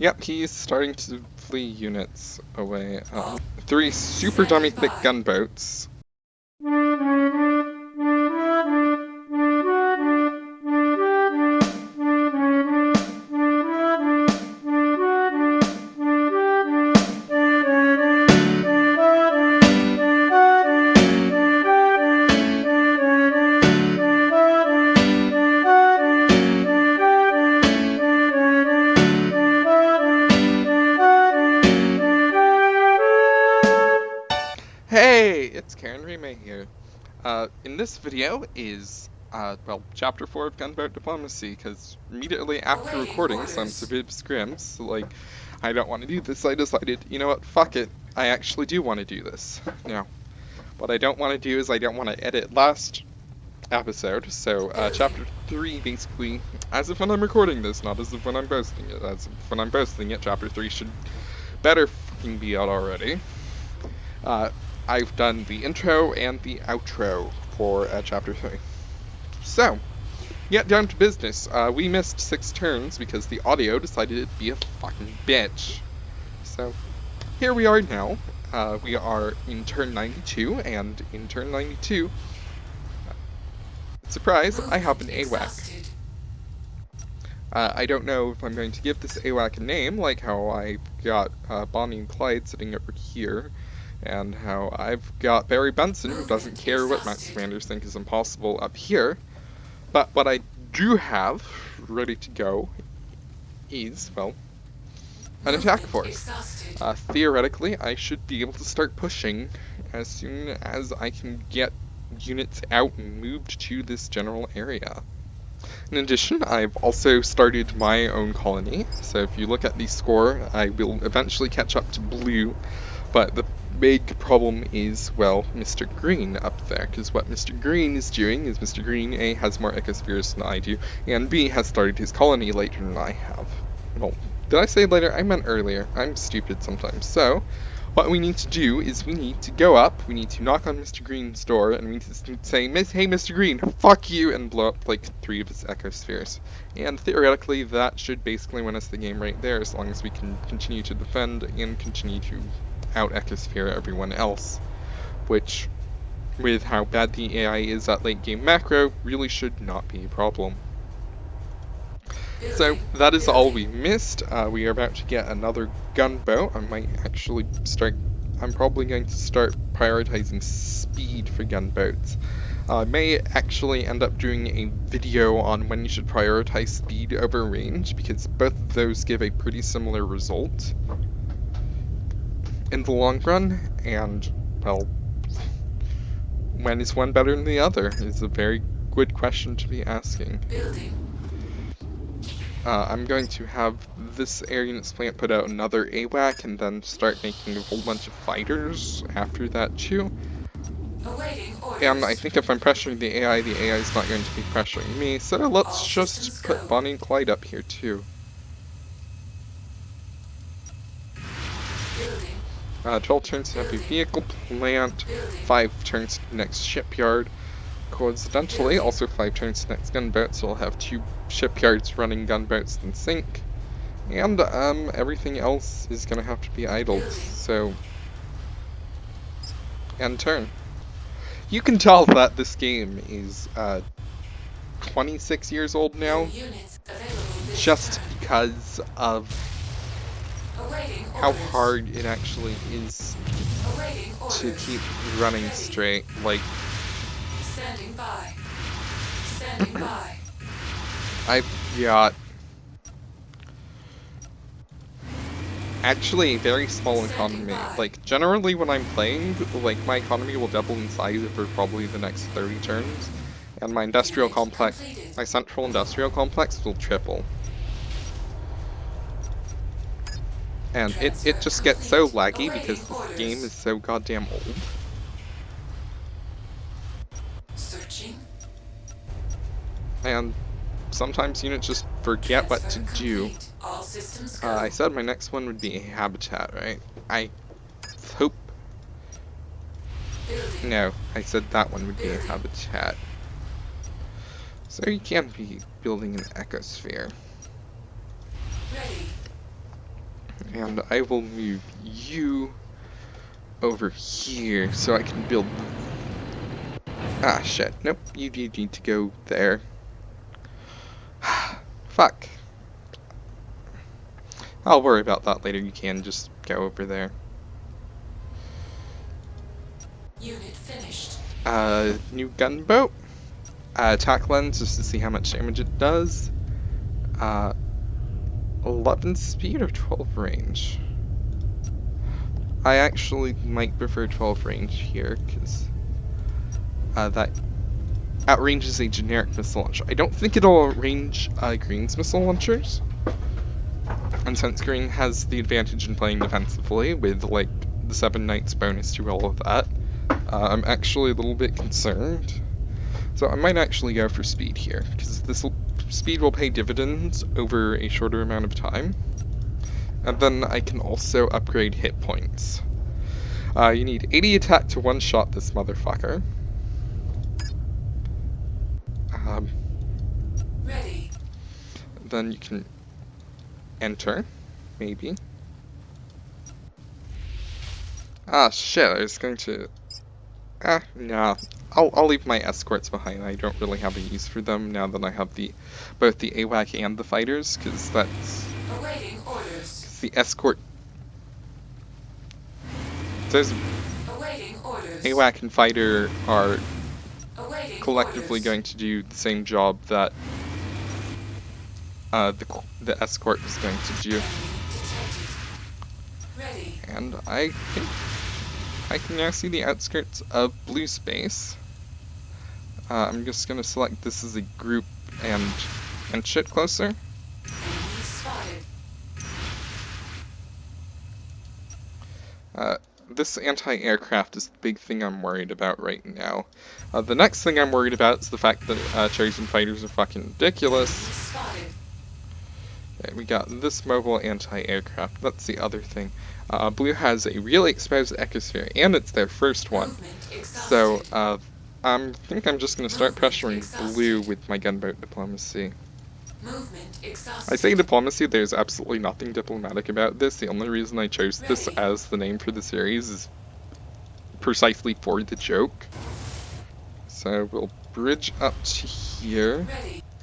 Yep, he's starting to flee units away. 3 super dummy thick gunboats. Hey, it's Karen Remay here. In this video is, well, Chapter 4 of Gunboat Diplomacy, because immediately after recording some Civiv scrims, so, like, I don't want to do this, I decided, you know what, fuck it, I actually do want to do this. Now, what I don't want to do is I don't want to edit last episode, so, Chapter 3, basically, as of when I'm recording this, not as of when I'm posting it, as of when I'm posting it, Chapter 3 should better fucking be out already. I've done the intro and the outro for Chapter 3. So, get down to business. We missed 6 turns because the audio decided it'd be a fucking bitch. So, here we are now. We are in turn 92, and in turn 92, surprise, I have an AWAC. I don't know if I'm going to give this AWAC a name, like how I got Bonnie and Clyde sitting over here, and how I've got Barry Benson, who doesn't care what Max Commanders think is impossible, up here. But what I do have ready to go is, well, an attack force. Theoretically, I should be able to start pushing as soon as I can get units out and moved to this general area. In addition, I've also started my own colony, so if you look at the score, I will eventually catch up to blue, but the big problem is, well, Mr. Green up there, because what Mr. Green is doing is Mr. Green, A, has more ecospheres than I do, and B, has started his colony later than I have. Well, did I say later? I meant earlier. I'm stupid sometimes. So, what we need to do is we need to go up, we need to knock on Mr. Green's door, and we need to say, hey Mr. Green, fuck you, and blow up like 3 of his ecospheres. And theoretically, that should basically win us the game right there, as long as we can continue to defend and continue to out-ecosphere everyone else, which, with how bad the AI is at late game macro, really should not be a problem. So that is all we missed. We are about to get another gunboat. I'm probably going to start prioritizing speed for gunboats. I may actually end up doing a video on when you should prioritize speed over range, because both of those give a pretty similar result in the long run, and, well, when is one better than the other is a very good question to be asking. I'm going to have this air units plant put out another AWAC and then start making a whole bunch of fighters after that too. And I think if I'm pressuring the AI is not going to be pressuring me, so let's just put Bonnie and Clyde up here too. 12 turns to heavy vehicle plant, 5 turns to the next shipyard. Coincidentally, also 5 turns to the next gunboat, so we'll have 2 shipyards running gunboats in sync. And everything else is gonna have to be idled, so end turn. You can tell that this game is 26 years old now, just because of how hard it actually is to keep running straight. Like, I've got actually a very small economy. Like, generally when I'm playing, like, my economy will double in size for probably the next 30 turns, and my industrial complex, my central industrial complex will triple. And it just gets so laggy because this game is so goddamn old. And sometimes units just forget what to do. I said my next one would be a habitat, right? I hope... No, I said that one would be a habitat. So you can be building an ecosphere. And I will move you over here so I can build... Ah, shit. Nope, you need to go there. Fuck. I'll worry about that later. You can just go over there. Unit finished. New gunboat. Attack lens just to see how much damage it does. 11 speed or 12 range? I actually might prefer 12 range here, because that outranges a generic missile launcher. I don't think it'll outrange Green's missile launchers. And since Green has the advantage in playing defensively, with like the 7 Knights bonus to all of that, I'm actually a little bit concerned. So I might actually go for speed here, because speed will pay dividends over a shorter amount of time. And then I can also upgrade hit points. You need 80 attack to one-shot this motherfucker. Ready. Then you can enter, maybe. Ah, shit, I was going to... nah. I'll leave my escorts behind. I don't really have a use for them now that I have both the AWAC and the fighters, because that's... Awaiting orders. Because the escort... Those Awaiting orders. AWAC and fighter are Awaiting collectively orders. going to do the same job that the escort was going to do. Ready. And I think I can now see the outskirts of blue space. I'm just going to select this as a group and inch it closer. Enemy spotted. This anti-aircraft is the big thing I'm worried about right now. The next thing I'm worried about is the fact that chosen fighters are fucking ridiculous. Spotted. Okay, we got this mobile anti-aircraft. That's the other thing. Blue has a really exposed ecosphere, and it's their first one. So, I think I'm just going to start pressuring Blue with my gunboat diplomacy. Movement exhausted. I say diplomacy, there's absolutely nothing diplomatic about this. The only reason I chose this as the name for the series is precisely for the joke. So we'll bridge up to here.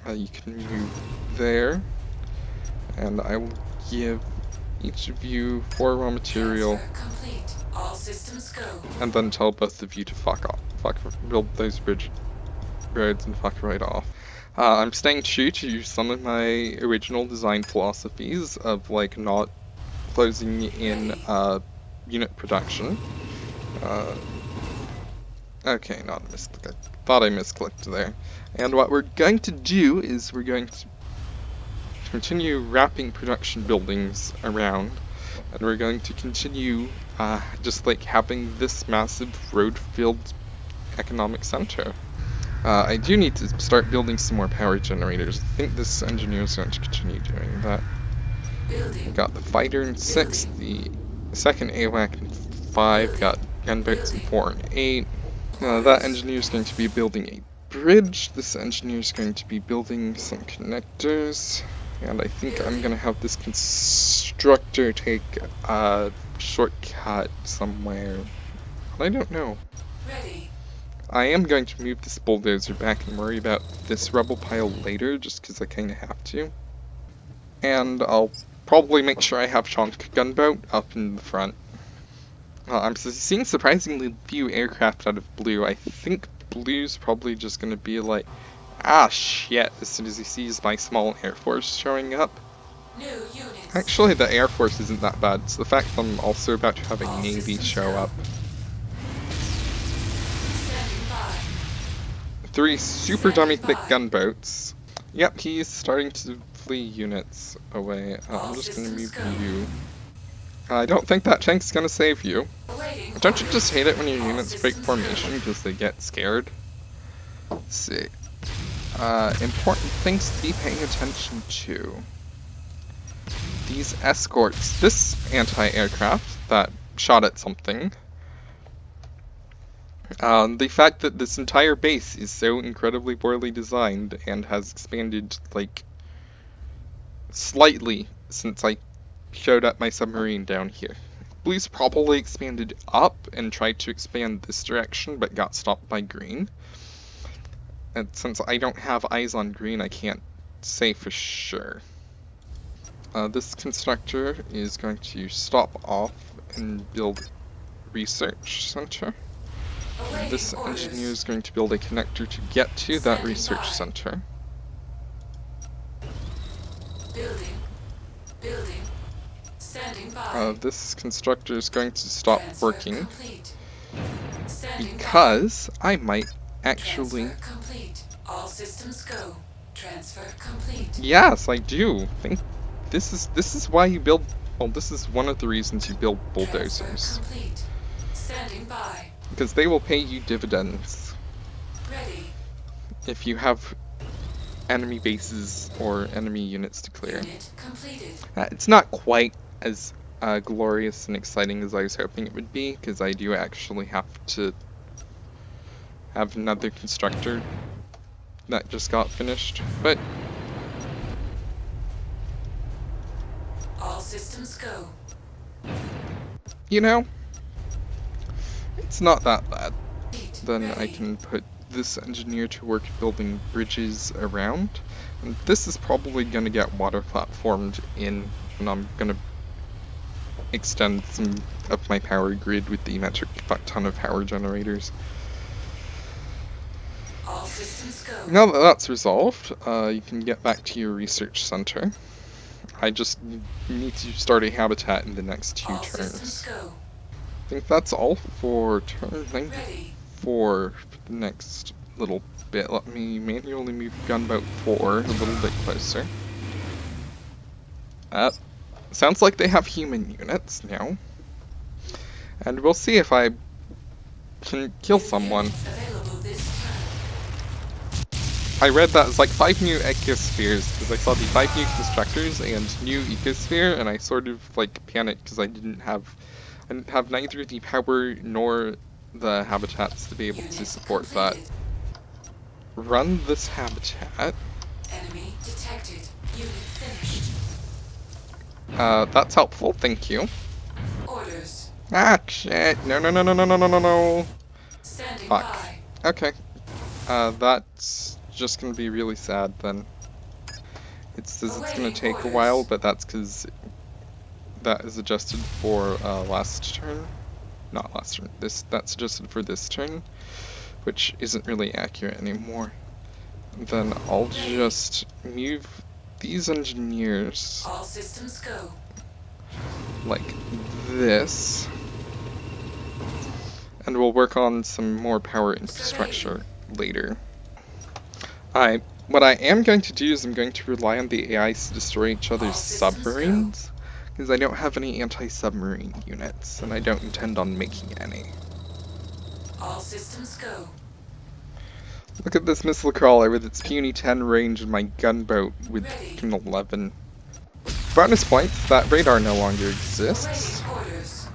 You can move there. And I will give each of you 4 raw material. Complete. All systems go. And then tell both of you to fuck off. Build those roads and fuck right off. I'm staying true to some of my original design philosophies of like not closing in unit production. Okay, not a misclick. I thought I misclicked there. And what we're going to do is we're going to continue wrapping production buildings around, and we're going to continue just like having this massive road-filled economic center. I do need to start building some more power generators. I think this engineer is going to continue doing that. We got the fighter in 6, the second AWAC in 5, got gunboats in 4 and 8. That engineer is going to be building a bridge. This engineer is going to be building some connectors. And I think I'm going to have this constructor take a shortcut somewhere. I don't know. Ready. I am going to move this bulldozer back and worry about this rubble pile later, just because I kind of have to. And I'll probably make sure I have Chunk Gunboat up in the front. I'm seeing surprisingly few aircraft out of Blue. I think Blue's probably just going to be like, ah shit, as soon as he sees my small Air Force showing up. New units. Actually, the Air Force isn't that bad. It's the fact that I'm also about to have a Navy show up. 3 super dummy thick gunboats. Yep, he's starting to flee units away. I'm just gonna move you. I don't think that tank's gonna save you. Don't you just hate it when your units break formation because they get scared? Let's see. Important things to be paying attention to. These escorts. This anti-aircraft that shot at something. The fact that this entire base is so incredibly poorly designed and has expanded, like, slightly since I showed up my submarine down here. Blue's probably expanded up and tried to expand this direction, but got stopped by green. And since I don't have eyes on green, I can't say for sure. This constructor is going to stop off and build research center. And this engineer is going to build a connector to get to that research center. Building. Standing by. This constructor is going to stop Transfer working complete. Standing because I might actually. Transfer complete. All systems go. Transfer complete. Yes, I do. Think this is why you build. Well, this is one of the reasons you build bulldozers. Transfer complete. Standing by. Because they will pay you dividends. Ready. If you have enemy bases or enemy units to clear. Unit completed. It's not quite as glorious and exciting as I was hoping it would be, because I do actually have to have another constructor that just got finished, but all systems go. you know, it's not that bad. Then I Ready. can put this engineer to work building bridges around, and this is probably going to get water platformed in, and I'm going to extend some of my power grid with the metric ton of power generators. All systems go. Now that that's resolved, you can get back to your research center. I just need to start a habitat in the next 2 All turns. systems go. I think that's all for turn Ready. 4 for the next little bit. Let me manually move Gunboat 4 a little bit closer. Sounds like they have human units now. And we'll see if I can kill someone. Available this turn. I read that as like 5 new ecospheres, because I saw the 5 new constructors and new ecosphere, and I sort of like panicked because I didn't have neither the power nor the habitats to be able to support that. Run this habitat. Enemy detected. Unit finished. That's helpful, thank you. Orders. Ah, shit. No. Standing Fuck. by. Okay. That's just gonna be really sad then. It says it's gonna take a while, but that's because that is adjusted for last turn. Not last turn. That's adjusted for this turn, which isn't really accurate anymore. Then I'll just move these engineers All systems go. like this, and we'll work on some more power infrastructure later. What I am going to do is I'm going to rely on the AIs to destroy each other's submarines, because I don't have any anti-submarine units, and I don't intend on making any. All systems go. Look at this missile crawler with its puny 10 range and my gunboat with Ready. an 11. Bonus points, that radar no longer exists. Awaiting orders.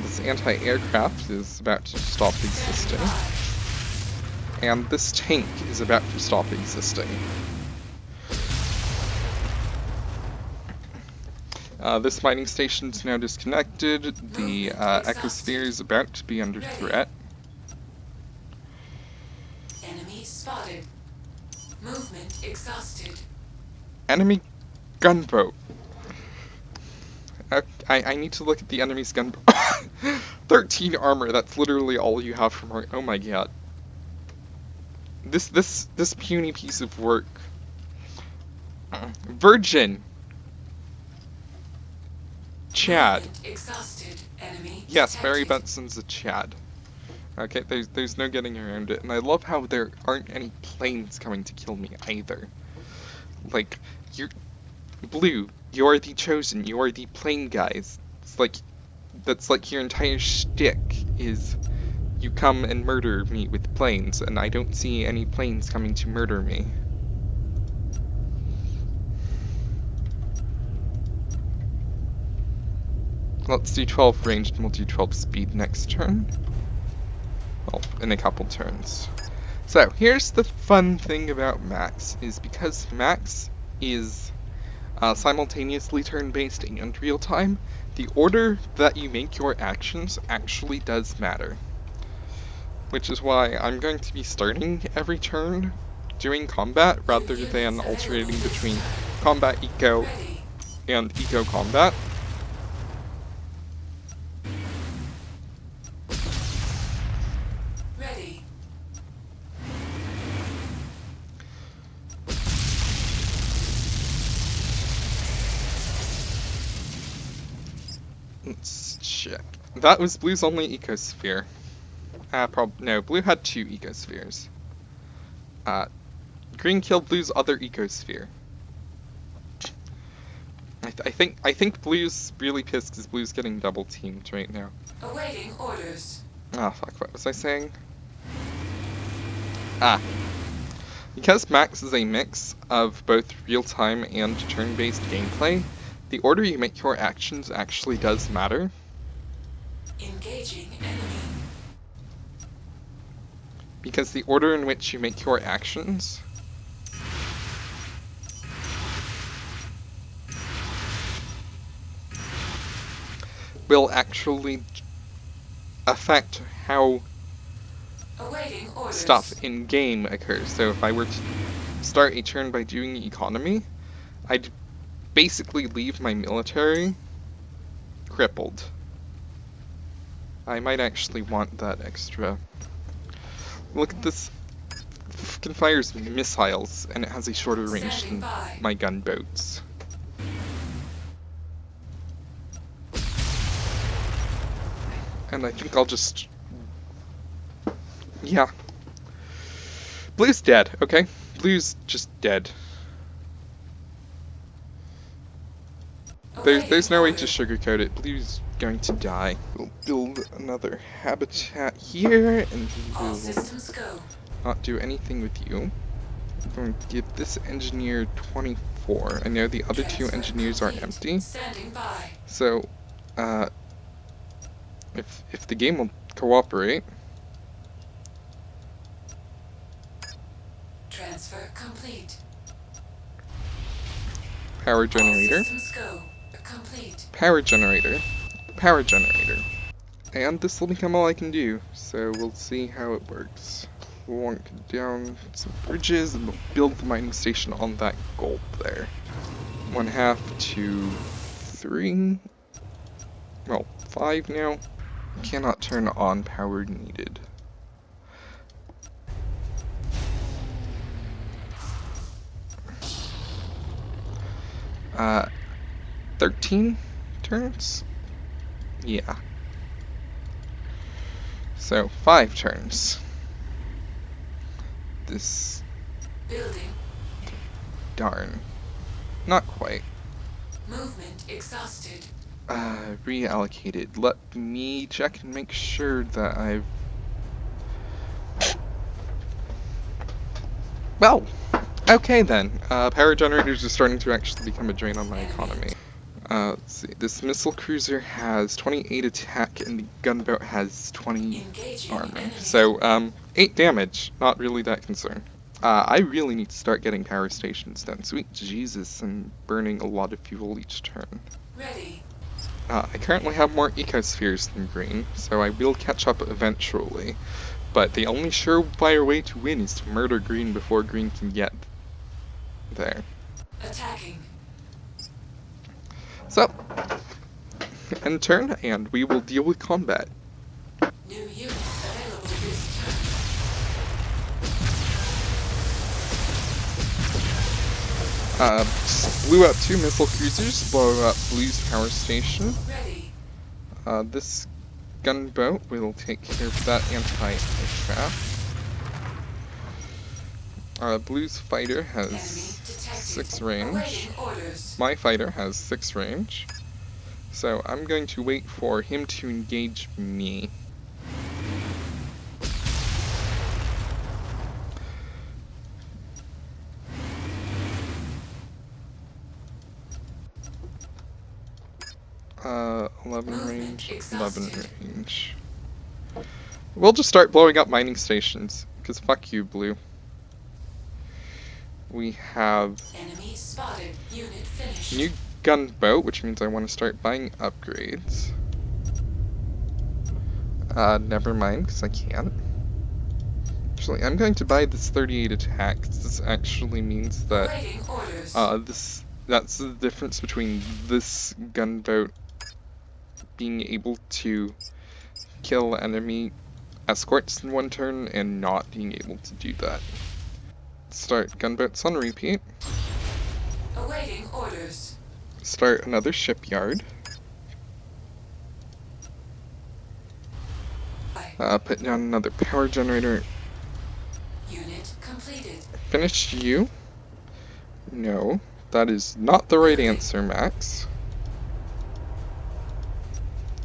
This anti-aircraft is about to stop existing. And this tank is about to stop existing. This mining station is now disconnected. The ecosphere is about to be under threat. Enemy spotted. Movement exhausted. Enemy gunboat. I need to look at the enemy's gunboat. 13 armor, that's literally all you have from her. Oh my god. This puny piece of work. Virgin. Chad. Movement exhausted. Enemy Yes, Barry detected. Benson's a Chad. Okay, there's no getting around it, and I love how there aren't any planes coming to kill me either. Like, Blue, you're the chosen, you're the plane guys. That's like your entire shtick is you come and murder me with planes, and I don't see any planes coming to murder me. Let's do 12 ranged and we'll do 12 speed next turn. Well, in a couple turns. So, here's the fun thing about Max, is because Max is simultaneously turn-based and real-time, the order that you make your actions actually does matter. Which is why I'm going to be starting every turn doing combat rather than alternating between combat eco Ready. and eco combat. Ready. Let's check. That was blue's only ecosphere. No, blue had 2 ecospheres. Green killed blue's other ecosphere. I think blue's really pissed because blue's getting double teamed right now. Awaiting orders. Ah, fuck, what was I saying? Ah. Because Max is a mix of both real-time and turn-based gameplay, the order you make your actions actually does matter. Engaging enemy. Because the order in which you make your actions will actually affect how Awaiting orders. stuff in game occurs. So if I were to start a turn by doing economy, I'd basically leave my military crippled. I might actually want that extra. Look at this. It fires missiles, and it has a shorter range Standing than by. my gunboats. And I think I'll just... Yeah. Blue's dead, okay? Blue's just dead. There's no way to sugarcoat it. Blue's going to die. We'll build another habitat here, and All we'll systems go. not do anything with you. I'm going to give this engineer 24. I know the other 2 Transfer engineers are complete. empty. Standing by. So, if the game will cooperate, Transfer complete. power All generator, systems go. Complete. power generator, power generator. And this will become all I can do, so we'll see how it works. We'll walk down some bridges and we'll build the mining station on that gold there. 1/2 to 3, well, 5 now. Cannot turn on power needed. Uh, 13 turns? Yeah. So, 5 turns. This... Building. darn. Not quite. Movement exhausted. Reallocated. Let me check and make sure that I've... Well, okay then. Power generators are starting to actually become a drain on my economy. Let's see. This missile cruiser has 28 attack and the gunboat has 20 Engaging armor. enemy. So, 8 damage. Not really that concerned. I really need to start getting power stations done. Sweet Jesus, I'm burning a lot of fuel each turn. Ready. I currently have more ecospheres than green, so I will catch up eventually. But the only surefire way to win is to murder green before green can get there. Attacking. So, end turn, and we will deal with combat. New units available this turn. Blew up 2 missile cruisers, blow up Blue's power station. Ready. This gunboat will take care of that anti-aircraft. Blue's fighter has Enemy detected. 6 range. Awaiting orders. My fighter has 6 range. So I'm going to wait for him to engage me. Uh, 11 Movement range, exhausted. 11 range. We'll just start blowing up mining stations, because fuck you, Blue. We have Enemy spotted. Unit finished. new gunboat, which means I want to start buying upgrades. Never mind, because I can't. Actually, I'm going to buy this 38 attack. This actually means that Awaiting orders. that's the difference between this gunboat being able to kill enemy escorts in one turn and not being able to do that. Start gunboats on repeat. Awaiting orders. Start another shipyard. Put down another power generator. Unit completed. Finish you. No, that is not the right answer, Max.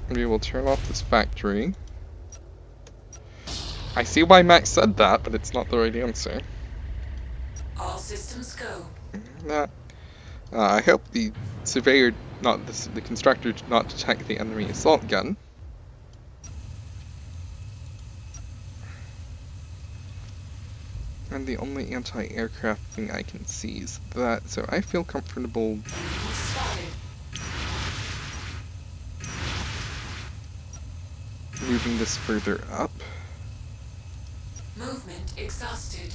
We will turn off this factory. I see why Max said that, but it's not the right answer. All systems go. I hope the surveyor, not the constructor, did not detect the enemy assault gun. And the only anti-aircraft thing I can see is that, so I feel comfortable moving this further up. Movement exhausted.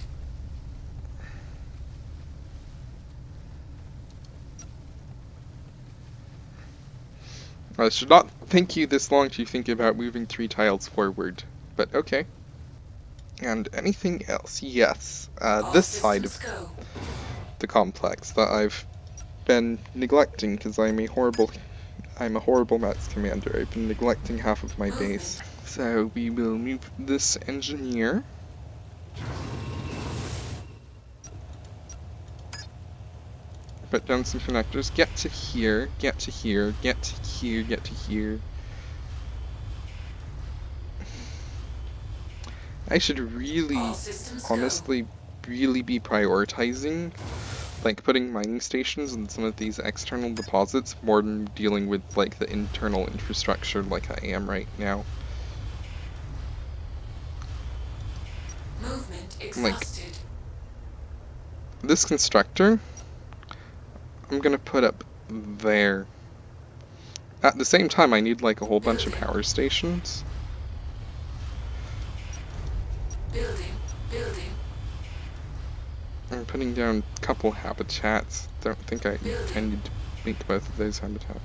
I should not take you this long to think about moving 3 tiles forward, but okay. And anything else? Yes, this side of the complex that I've been neglecting because I'm a horrible Mets commander. I've been neglecting half of my base. So we will move this engineer. Put down some connectors. Get to here, get to here, get to here, get to here. I should really, honestly, really be prioritizing, like, putting mining stations in some of these external deposits more than dealing with, like, the internal infrastructure like I am right now. Movement exhausted. Like, this constructor, I'm gonna put up there. At the same time, I need, like, a whole bunch of power stations. Building. I'm putting down a couple habitats. Don't think I need to make both of those habitats.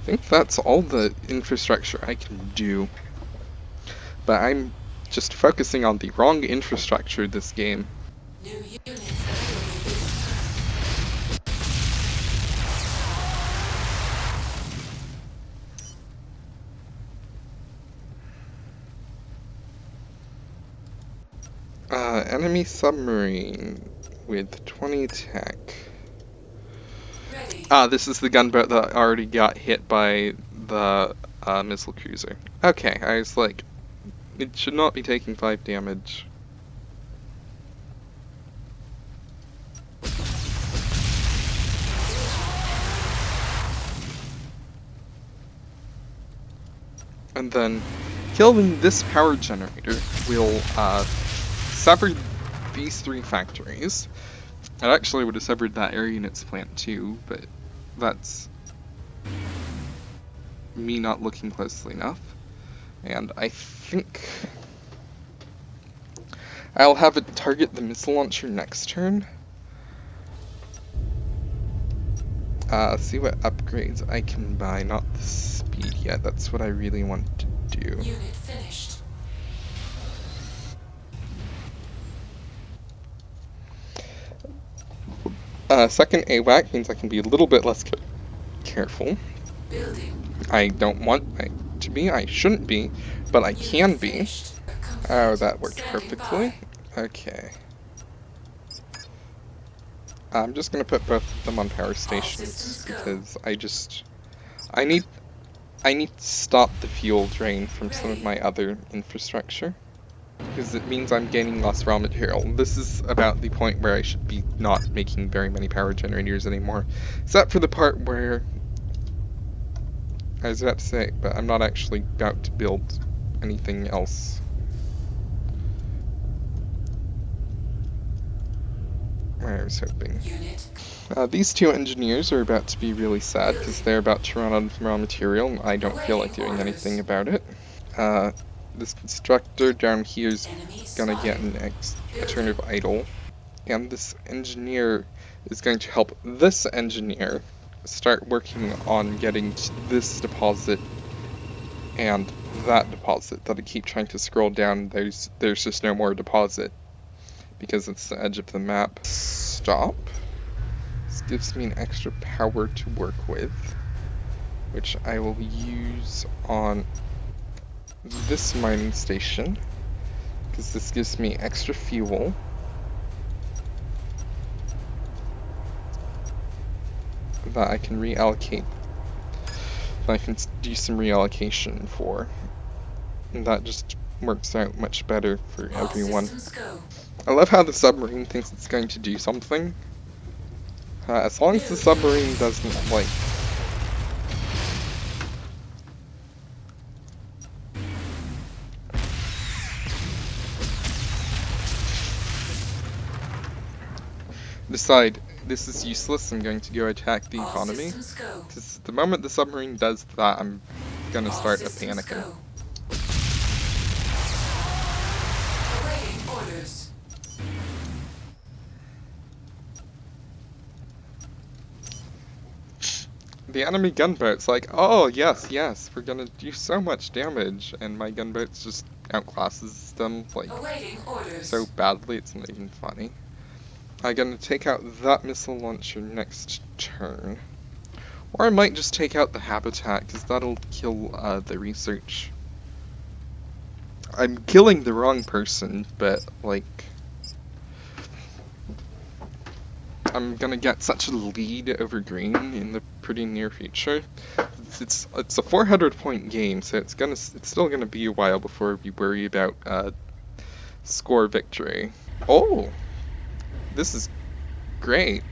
I think that's all the infrastructure I can do. But I'm just focusing on the wrong infrastructure this game. New units available this Enemy submarine with 20 attack. Ready. This is the gunboat that already got hit by the missile cruiser. Okay, I was like, it should not be taking 5 damage. And then killing this power generator will sever these 3 factories. It actually would have severed that air units plant too, but that's me not looking closely enough. And I think I'll have it target the missile launcher next turn. See what upgrades I can buy, not the speed yet. That's what I really want to do. Unit finished. Second AWAC means I can be a little bit less careful. Building. I don't want to be, I shouldn't be, but I can be. Oh, that worked perfectly. Okay. I'm just gonna put both of them on power stations because I need to stop the fuel drain from some of my other infrastructure. Because it means I'm gaining less raw material. This is about the point where I should be not making very many power generators anymore. Except for the part where I was about to say, but I'm not actually about to build anything else. I was hoping. Unit. These two engineers are about to be really sad because they're about to run out of raw material, and I don't feel like doing anything about it. This constructor down here is Enemy gonna get spotted. a turn Building. of idle, and this engineer is going to help this engineer start working on getting to this deposit and that deposit that I keep trying to scroll down. There's just no more deposit because it's the edge of the map. Stop. This gives me an extra power to work with, which I will use on this mining station because this gives me extra fuel. That I can reallocate, that I can do some reallocation for. And that just works out much better for All everyone. systems go. I love how the submarine thinks it's going to do something. As long as the submarine doesn't, like... decide, this is useless, I'm going to go attack the All economy. systems go. Because the moment the submarine does that, I'm gonna All start systems panicking. go. Awaiting orders. The enemy gunboat's like, oh yes, yes, we're gonna do so much damage, and my gunboat's just outclasses them, like, Awaiting orders. so badly it's not even funny. I'm gonna take out that missile launcher next turn. Or I might just take out the habitat, because that'll kill the research. I'm killing the wrong person, but, like... I'm gonna get such a lead over green in the pretty near future. It's a 400 point game, so it's still gonna be a while before we worry about score victory. Oh, this is great.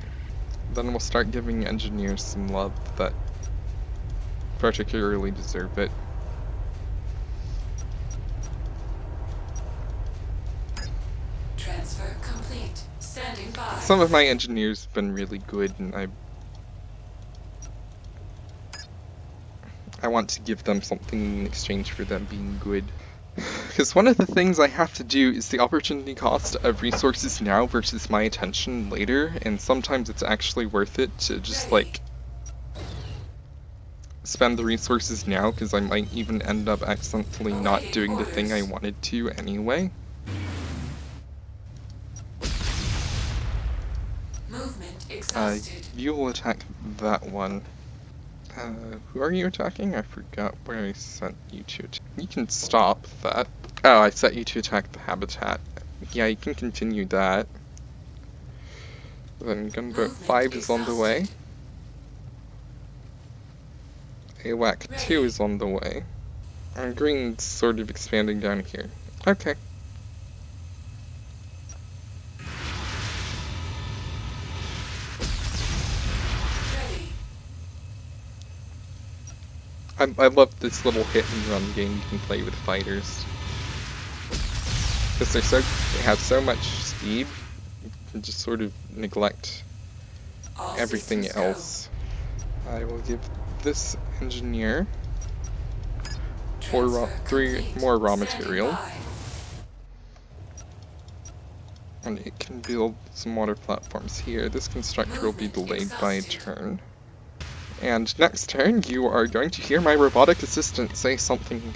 Then we'll start giving engineers some love that particularly deserve it. Transfer complete. Standing by. Some of my engineers have been really good, and I want to give them something in exchange for them being good. Because one of the things I have to do is the opportunity cost of resources now versus my attention later, and sometimes it's actually worth it to just, like, spend the resources now, because I might even end up accidentally not doing the thing I wanted to anyway. Movement exhausted. You will attack that one. Who are you attacking? I forgot where I sent you to. You can stop that. Oh, I set you to attack the habitat. Yeah, you can continue that. Then Gunboat 5 is on the way. AWAC 2 is on the way. And green's sort of expanding down here. Okay. I love this little hit and run game you can play with fighters. Because they have so much speed, you can just sort of neglect All everything systems go. else. I will give this engineer Transfer 3 complete. more raw Standing material, by. and it can build some water platforms here. This constructor will be delayed by a turn. And next turn, you are going to hear my robotic assistant say something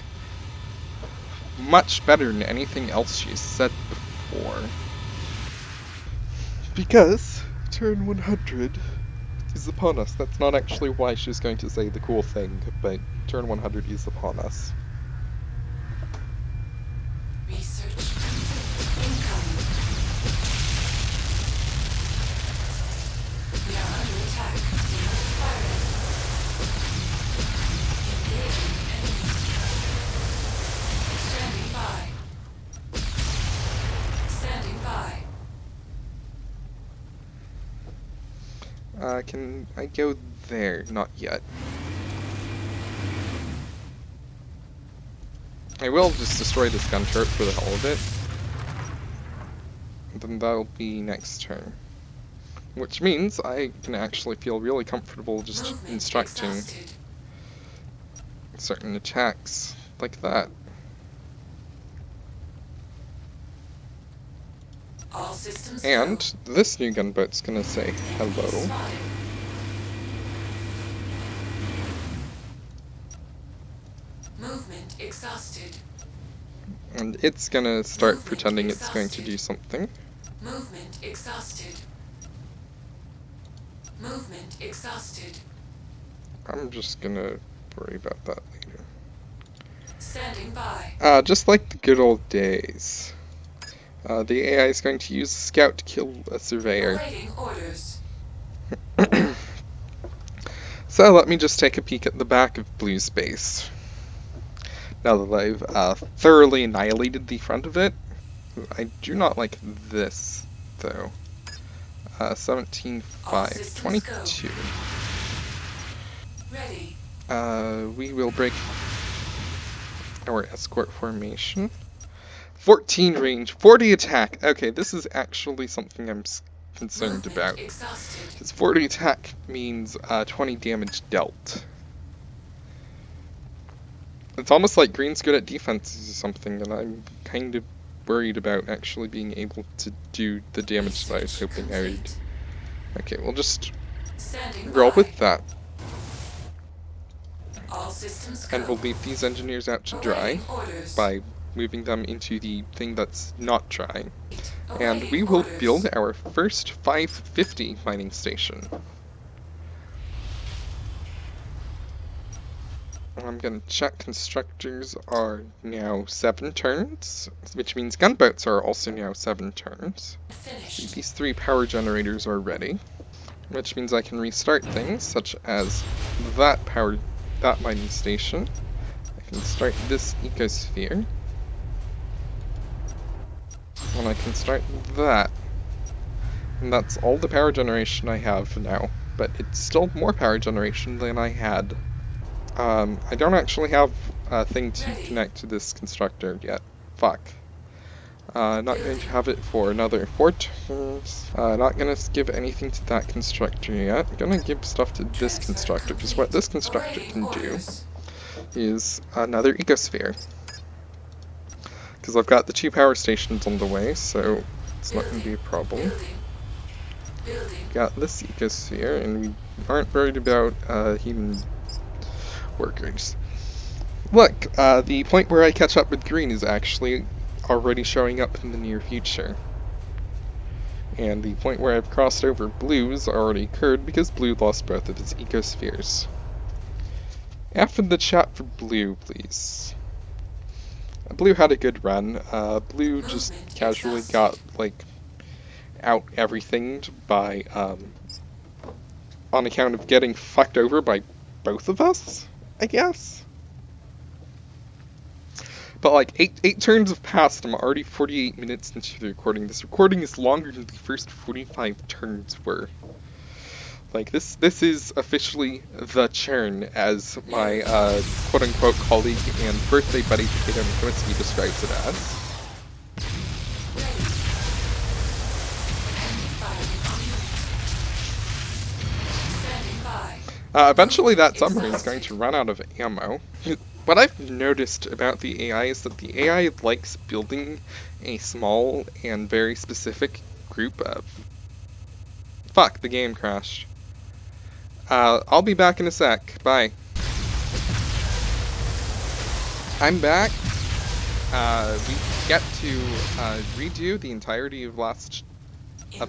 much better than anything else she's said before. Because turn 100 is upon us. That's not actually why she's going to say the cool thing, but turn 100 is upon us. Research complete. Incoming. We are under attack. Firing. Engaging enemy. Standing by. Standing by. Can I go there? Not yet. I will just destroy this gun turret for the hell of it. And then that'll be next turn. which means I can actually feel really comfortable just Movement instructing exhausted. certain attacks like that. All systems go. And this new gunboat's gonna say Enemy hello. spotted. Movement exhausted. And it's gonna start Movement pretending it's going to exhausted. do something. Movement exhausted. Movement exhausted. I'm just gonna worry about that later. Standing by. Just like the good old days. The AI is going to use a scout to kill a surveyor. Awaiting orders. So let me just take a peek at the back of Blue's base. Now that I've thoroughly annihilated the front of it. I do not like this, though. 17.5, 22. Ready. We will break our escort formation. 14 range, 40 attack. Okay, this is actually something I'm concerned Movement about. exhausted. Because 40 attack means 20 damage dealt. It's almost like Green's good at defenses or something, and I'm kind of worried about actually being able to do the damage that I was hoping I would. Okay, we'll just Standing roll by. with that. All systems go. And we'll leave these engineers out to dry Awaiting orders. by moving them into the thing that's not dry. And Awaiting we will orders. build our first 550 mining station. I'm going to check constructors are now 7 turns, which means gunboats are also now 7 turns. Finished. These 3 power generators are ready, which means I can restart things such as that mining station. I can start this ecosphere. And I can start that. And that's all the power generation I have now, but it's still more power generation than I had. I don't actually have a thing to connect to this constructor yet. Fuck. Not going to have it for another 4 turns. Not gonna give anything to that constructor yet. Gonna give stuff to this constructor, because what this constructor can do is another ecosphere. Because I've got the 2 power stations on the way, so it's not gonna be a problem. Got this ecosphere, and we aren't worried about human workers. Look, the point where I catch up with Green is actually already showing up in the near future. And the point where I've crossed over Blue's already occurred because Blue lost both of his ecospheres. F in the chat for Blue, please. Blue had a good run. Blue just casually got, like, out everything by, on account of getting fucked over by both of us, I guess? But like, eight turns have passed. I'm already 48 minutes into the recording. This recording is longer than the first 45 turns were. Like, this is officially the churn, as my quote-unquote colleague and birthday buddy Potato Mikoitsky describes it as. Eventually that submarine is going to run out of ammo. What I've noticed about the AI is that the AI likes building a small and very specific group of... Fuck, the game crashed. I'll be back in a sec. Bye. I'm back. We get to redo the entirety of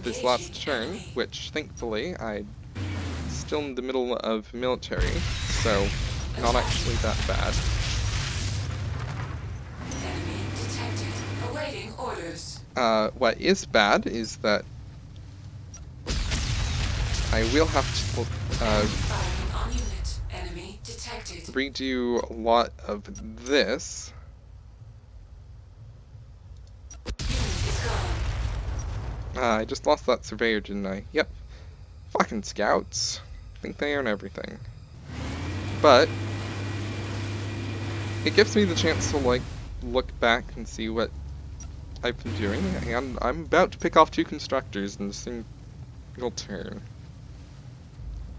this last turn, which thankfully I'm still in the middle of military, so not actually that bad. Enemy detected. Awaiting orders. What is bad is that I will have to Firing on unit. Enemy detected. redo a lot of this. Unit is gone. I just lost that surveyor, didn't I? Yep. Fucking scouts. Think they own everything. But it gives me the chance to, like, look back and see what I've been doing, and I'm about to pick off 2 constructors in the same single turn.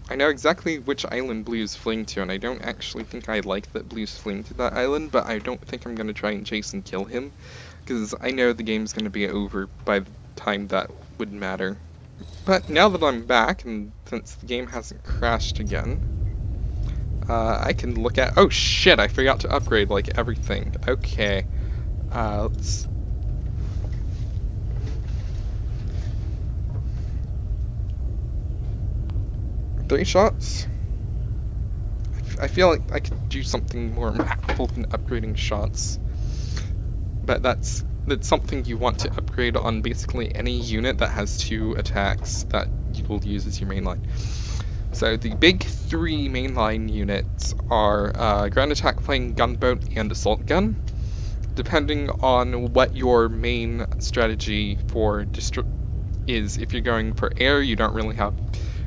I know exactly which island Blue's fleeing to, and I don't actually think I like that Blue's fleeing to that island, but I don't think I'm going to try and chase and kill him, because I know the game's going to be over by the time that would matter. But now that I'm back, and since the game hasn't crashed again, I can look at— oh shit, I forgot to upgrade, like, everything. Okay. Let's— 3 shots? I feel like I could do something more impactful than upgrading shots. But that's something you want to upgrade on basically any unit that has 2 attacks that you will use as your mainline. So the big 3 mainline units are ground attack plane, gunboat, and assault gun. Depending on what your main strategy for is. If you're going for air, you don't really have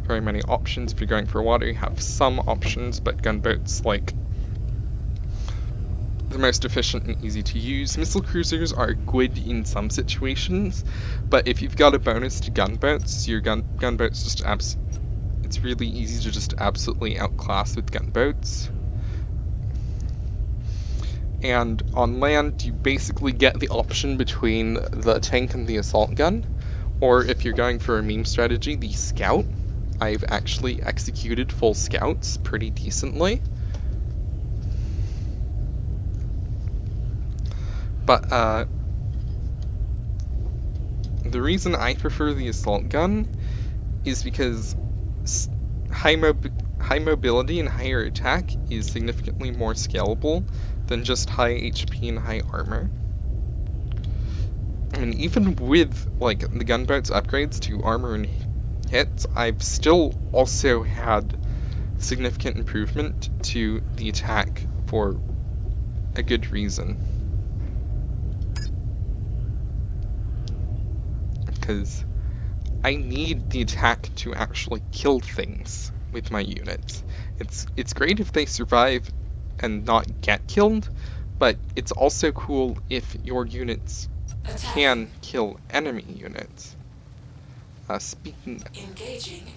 very many options. If you're going for water, you have some options, but gunboats, like, the most efficient and easy to use. Missile cruisers are good in some situations, but if you've got a bonus to gunboats, your gunboats just it's really easy to just absolutely outclass with gunboats. And on land, you basically get the option between the tank and the assault gun, or if you're going for a meme strategy, the scout. I've actually executed full scouts pretty decently. But the reason I prefer the assault gun is because high mobility and higher attack is significantly more scalable than just high HP and high armor. I mean, even with, like, the gunboat's upgrades to armor and hits, I've still also had significant improvement to the attack for a good reason. Because I need the attack to actually kill things with my units. It's great if they survive and not get killed, but it's also cool if your units can kill enemy units. Speaking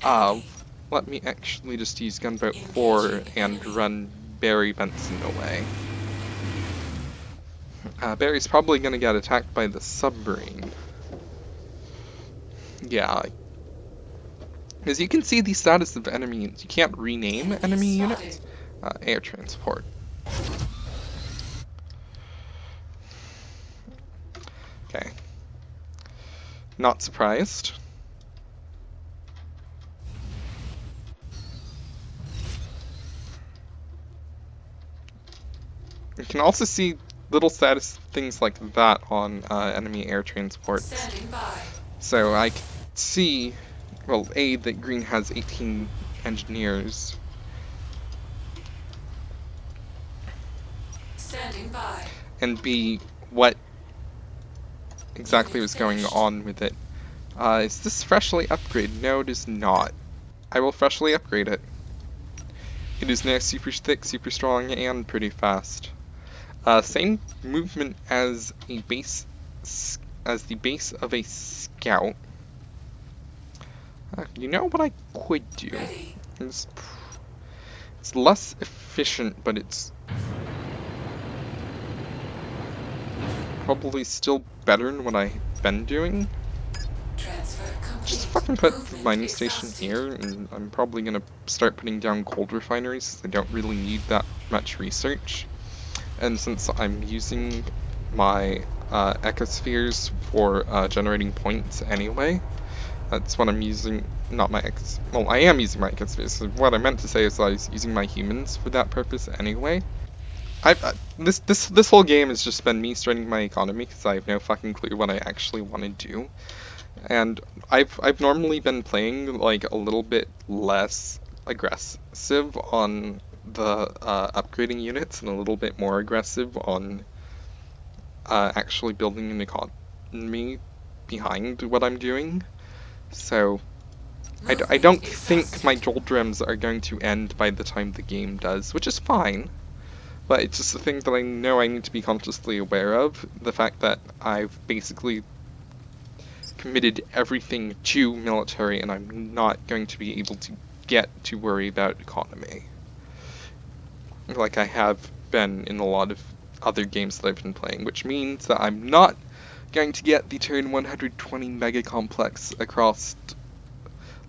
of, let me actually just use Gunboat 4 and run Barry Benson away. Barry's probably going to get attacked by the submarine. Yeah. As you can see the status of enemy units, you can't rename enemy units. Air transport. Okay. Not surprised. You can also see little status things like that on enemy air transports. So I can see, well, A, that green has 18 engineers. And B, what exactly was going on with it. Is this freshly upgraded? No, it is not. I will freshly upgrade it. It is now super thick, super strong, and pretty fast. Same movement as a base, as the base of a scout. You know what I could do? It's less efficient, but it's probably still better than what I've been doing. Just fucking put the mining station here, and I'm probably gonna start putting down gold refineries. I don't really need that much research. And since I'm using my ecospheres for generating points anyway, that's what I'm using. Not my well, I am using my ecospheres. So what I meant to say is I was using my humans for that purpose anyway. This whole game has just been me straining my economy because I have no fucking clue what I actually want to do. And I've normally been playing like a little bit less aggressive on the upgrading units and a little bit more aggressive on actually building an economy behind what I'm doing. So I don't think my doldrums are going to end by the time the game does, which is fine. But it's just a thing that I know I need to be consciously aware of. The fact that I've basically committed everything to military, and I'm not going to be able to get to worry about economy like I have been in a lot of other games that I've been playing, which means that I'm not going to get the turn 120 mega complex across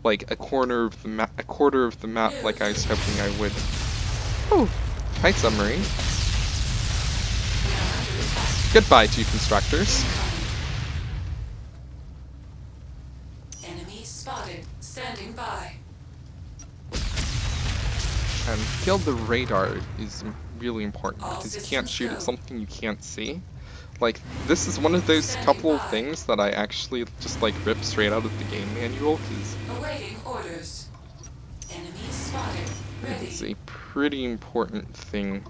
like a quarter of the map like I was hoping I would. Oh, hi submarine. Goodbye, two constructors. Enemy spotted. Standing by. And kill the radar is really important All because you can't systems shoot at go. something you can't see. Like, this is one of those Standing couple of by. things that I actually just like rip straight out of the game manual because Awaiting orders. Enemy spotted. it is Ready. a pretty important thing.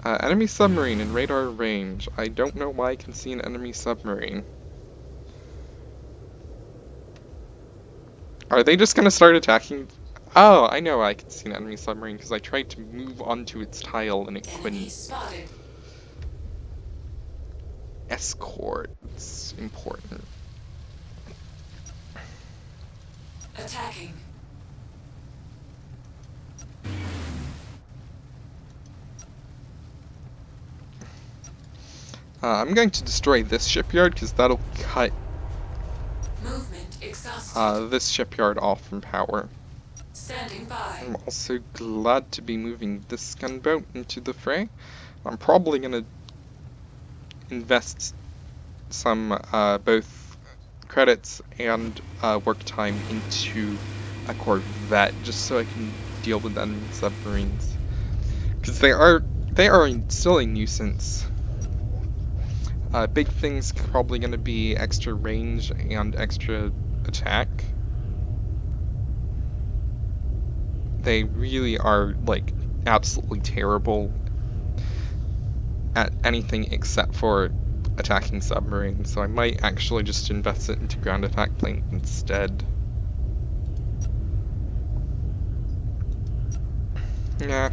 Enemy submarine in radar range. I don't know why I can see an enemy submarine. Are they just gonna start attacking? Oh, I know I can see an enemy submarine because I tried to move onto its tile and it Enemy couldn't. spotted. Escort. It's important. Attacking. I'm going to destroy this shipyard because that'll cut Movement exhausted. this shipyard off from power. Standing by. I'm also glad to be moving this gunboat into the fray. I'm probably going to invest some both credits and work time into a corvette just so I can deal with enemy submarines because they are still a nuisance. Big thing's probably going to be extra range and extra attack. They really are like absolutely terrible at anything except for attacking submarines, so I might actually just invest it into ground attack planes instead. Yeah.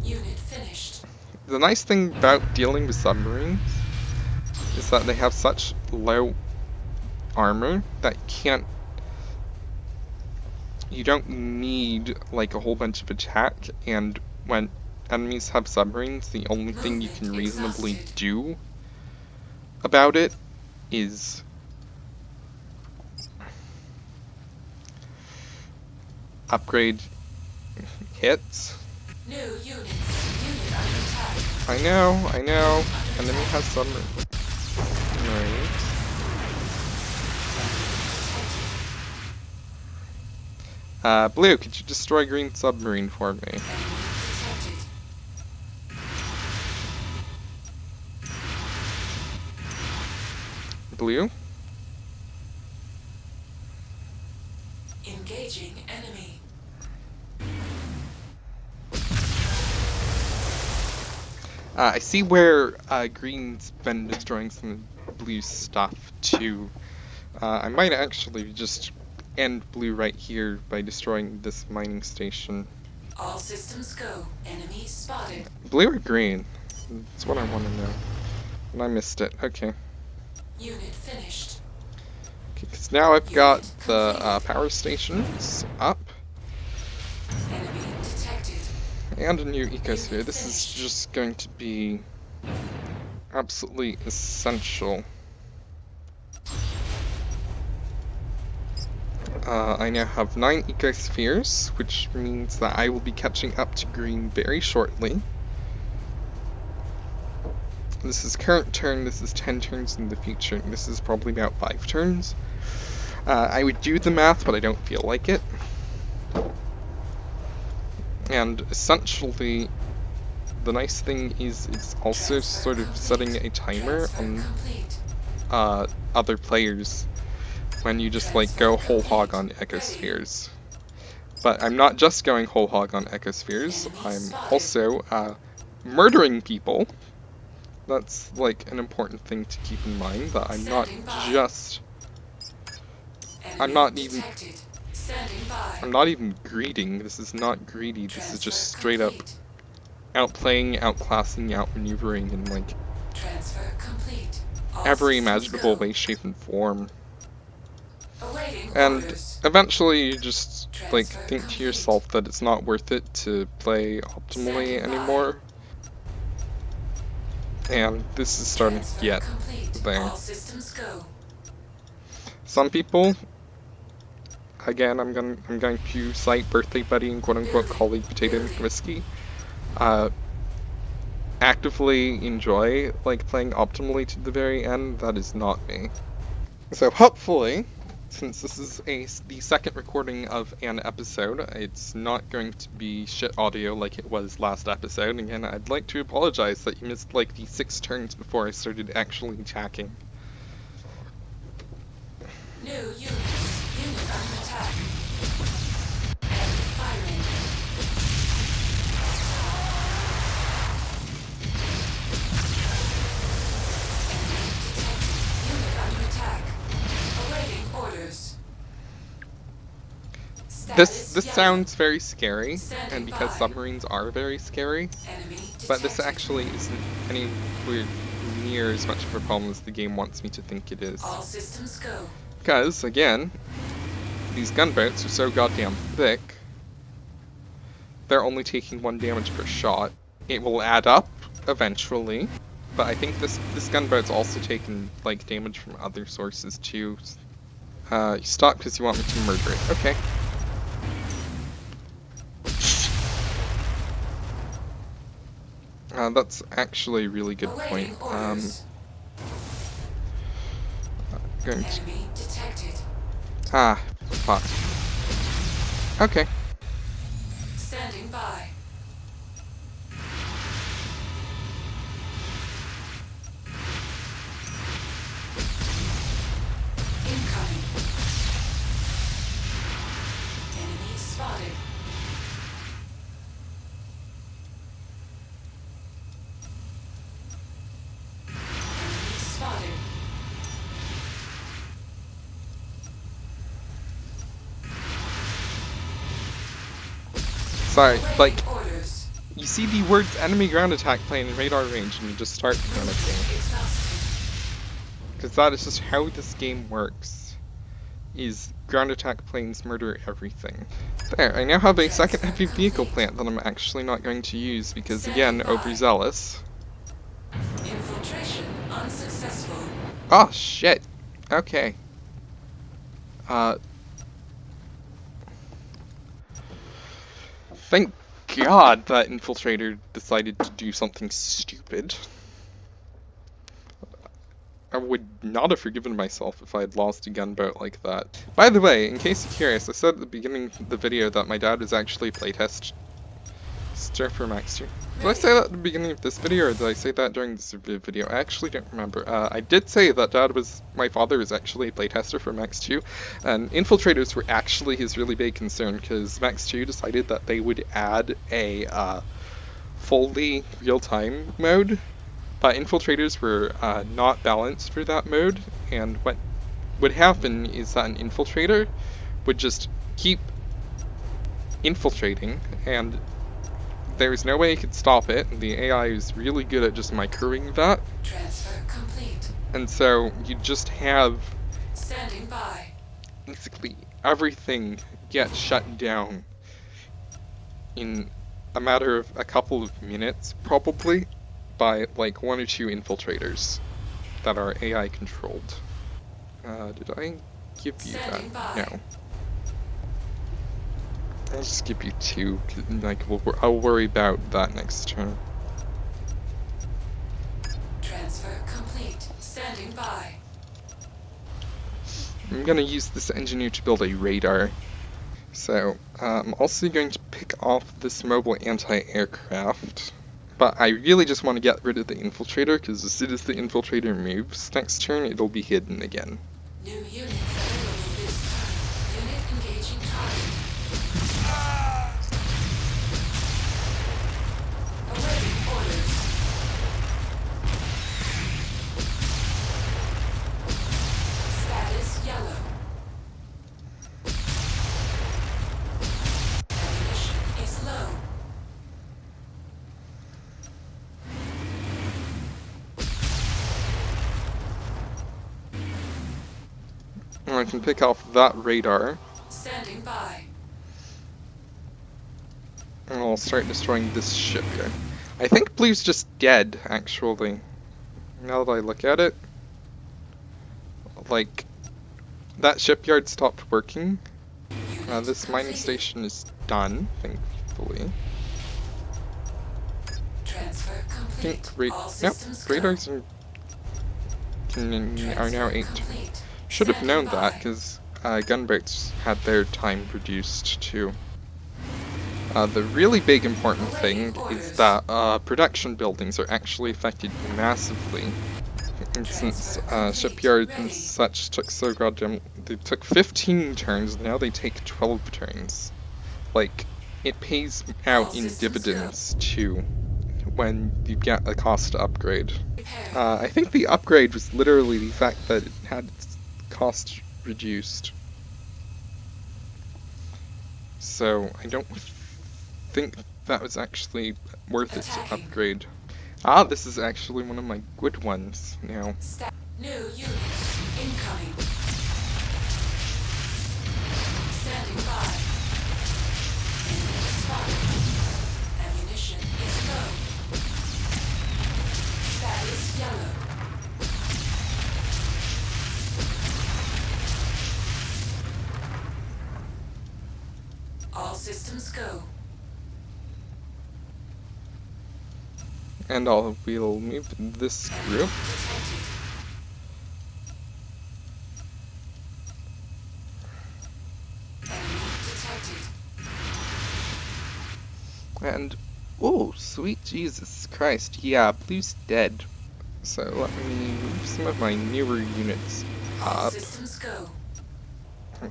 Unit finished. The nice thing about dealing with submarines is that they have such low armor that you don't need like a whole bunch of attack, and when enemies have submarines, the only thing you can reasonably do about it is upgrade hits. New units. Unit under attack. I know. Enemy has submarines. Blue, could you destroy green submarine for me? Enemy detected. Blue? Engaging enemy. I see where green's been destroying some blue stuff too. I might actually just end blue right here by destroying this mining station. All systems go. Enemy spotted. Blue or green? That's what I want to know. And I missed it. Okay. Unit finished. Okay, because now I've got Unit the completed. power stations up Enemy detected. and a new ecosphere. Unit This is finished. just going to be absolutely essential. I now have 9 ecospheres, which means that I will be catching up to green very shortly. This is current turn, this is 10 turns in the future, and this is probably about 5 turns. I would do the math, but I don't feel like it. And essentially, the nice thing is it's also sort of setting a timer on other players when you just like go whole hog on ecospheres. But I'm not just going whole hog on ecospheres, I'm also murdering people. That's like an important thing to keep in mind, that I'm not just I'm not even greeting. This is not greedy, this is just straight up outplaying, outclassing, outmaneuvering in like Transfer complete. All every systems imaginable go. way, shape, and form. Awaiting And orders. eventually you just like Transfer think to complete. yourself that it's not worth it to play optimally Standing by. anymore. And this is starting to Transfer get complete. there. All systems go. Some people, again, I'm going to cite birthday buddy and quote unquote Building. colleague Potato Building. Whiskey, uh, actively enjoy like playing optimally to the very end. That is not me. So hopefully, since this is the second recording of an episode, it's not going to be shit audio like it was last episode. Again, I'd like to apologize that you missed like the 6 turns before I started actually attacking. New units. Unit under attack. Enemy firing. Unit under attack. Awaiting orders. This Status yellow. sounds very scary, Standing and because by. submarines are very scary, Enemy but this detected. actually isn't anywhere near as much of a problem as the game wants me to think it is. All systems go. Because, again, these gunboats are so goddamn thick, they're only taking 1 damage per shot. It will add up eventually, but I think this gunboat's also taken like damage from other sources too. You stop because you want me to murder it. Okay. That's actually a really good point. Awaiting orders. Going to, Enemy detected. fuck. Okay. Standing by. Incoming. Enemy spotted. Enemy spotted. Sorry, like, Awaiting orders. you see the words enemy ground attack plane in radar range and you just start panicking. Exhausted. Because that is just how this game works. Is ground attack planes murder everything. There, I now have a second heavy vehicle plant that I'm actually not going to use because, again, overzealous. Infiltration unsuccessful. Oh, shit. Okay. Thank God that infiltrator decided to do something stupid. I would not have forgiven myself if I had lost a gunboat like that. By the way, in case you're curious, I said at the beginning of the video that my dad was actually playtester for Max 2. Did I say that at the beginning of this video, or did I say that during this video? I actually don't remember. I did say that my father was actually a playtester for Max 2, and infiltrators were actually his really big concern, because Max 2 decided that they would add a fully real-time mode, but infiltrators were not balanced for that mode, and what would happen is that an infiltrator would just keep infiltrating, and there was no way he could stop it. The AI is really good at just microing that. Transfer complete. And so you just have Standing by. basically everything get shut down in a matter of a couple of minutes, probably, by like 1 or 2 infiltrators that are AI controlled. Did I give you Standing that? by. No. I'll just give you 2, like, I'll worry about that next turn. Transfer complete. Standing by. I'm gonna use this engineer to build a radar. So, I'm also going to pick off this mobile anti-aircraft. But I really just want to get rid of the infiltrator, because as soon as the infiltrator moves next turn, it'll be hidden again. New units available this turn. Unit engaging target. Awaiting orders. Status yellow. Ammunition is low. I can pick off that radar, Standing by. and I'll start destroying this shipyard. I think blue's just dead, actually. Now that I look at it. Like, that shipyard stopped working. This mining station is done, thankfully. Transfer I think complete. All nope, systems go. radars are now 8. Complete. Should have Standing known that, by. because gunboats had their time reduced too. The really big important thing is that production buildings are actually affected massively. And since shipyards and such took so goddamn... They took 15 turns, now they take 12 turns. Like, it pays out in dividends too, when you get a cost to upgrade. I think the upgrade was literally the fact that it had its cost reduced. So I don't think that was actually worth it to upgrade. Ah, this is actually one of my good ones now. New units incoming. Standing by. Enemy spotted. Ammunition is low. Status yellow. All systems go. And we'll move this group. And, oh, sweet Jesus Christ, yeah, blue's dead. So let me move some of my newer units up. Systems go.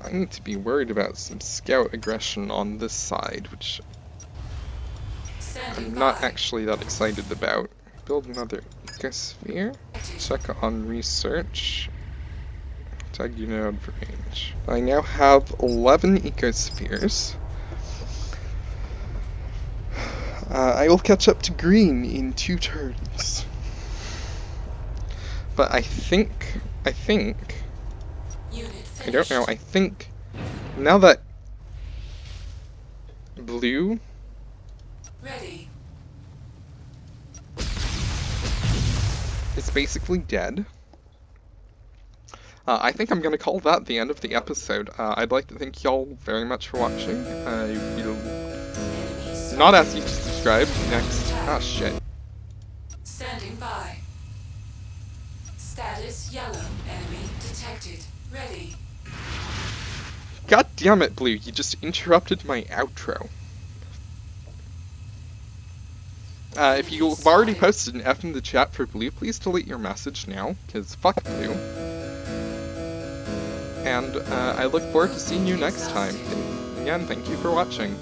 I need to be worried about some scout aggression on this side, which I'm not actually that excited about. Build another ecosphere. Check on research. Tag unit out of range. I now have 11 ecospheres. I will catch up to green in 2 turns. But I don't know, I think now that blue Ready. is basically dead, I think I'm gonna call that the end of the episode. I'd like to thank y'all very much for watching. I will not ask you to subscribe next. Ah, shit. Standing by. Status yellow. Enemy detected. Ready. God damn it, Blue, you just interrupted my outro. If you've already posted an F in the chat for Blue, please delete your message now, because fuck Blue. And I look forward to seeing you next time. And again, thank you for watching.